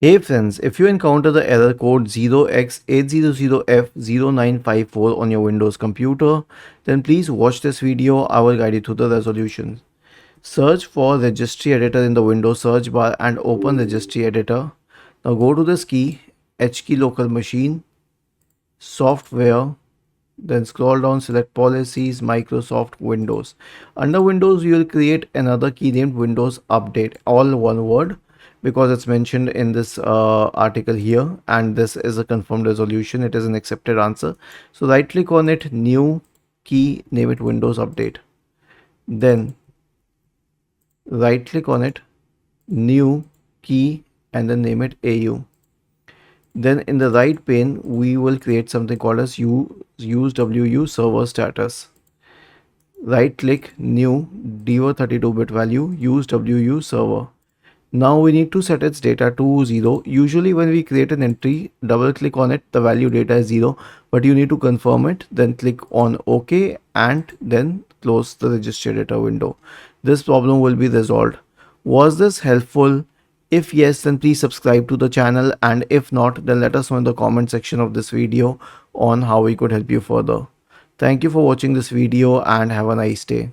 Hey friends, if you encounter the error code 0x800f0954 on your Windows computer, then please watch this video. I will guide you through the resolution. Search for registry editor in the Windows search bar and open registry editor. Now go to this key, H key local machine, software, then scroll down, select policies, Microsoft Windows. Under Windows, you will create another key named Windows Update, all one word, because it's mentioned in this article here, and this is a confirmed resolution. It is an accepted answer. So right click on it, new key, name it Windows Update. Then right click on it, new key, and then name it AU. Then in the right pane, we will create something called as use WU server status. Right click, new, defer 32-bit value, use WU server. Now we need to set its data to 0. Usually when we create an entry, double click on it, the value data is 0, but you need to confirm it, then click on OK and then close the register data window. This problem will be resolved. Was this helpful? If yes, then please subscribe to the channel, and if not, then let us know in the comment section of this video on how we could help you further. Thank you for watching this video and have a nice day.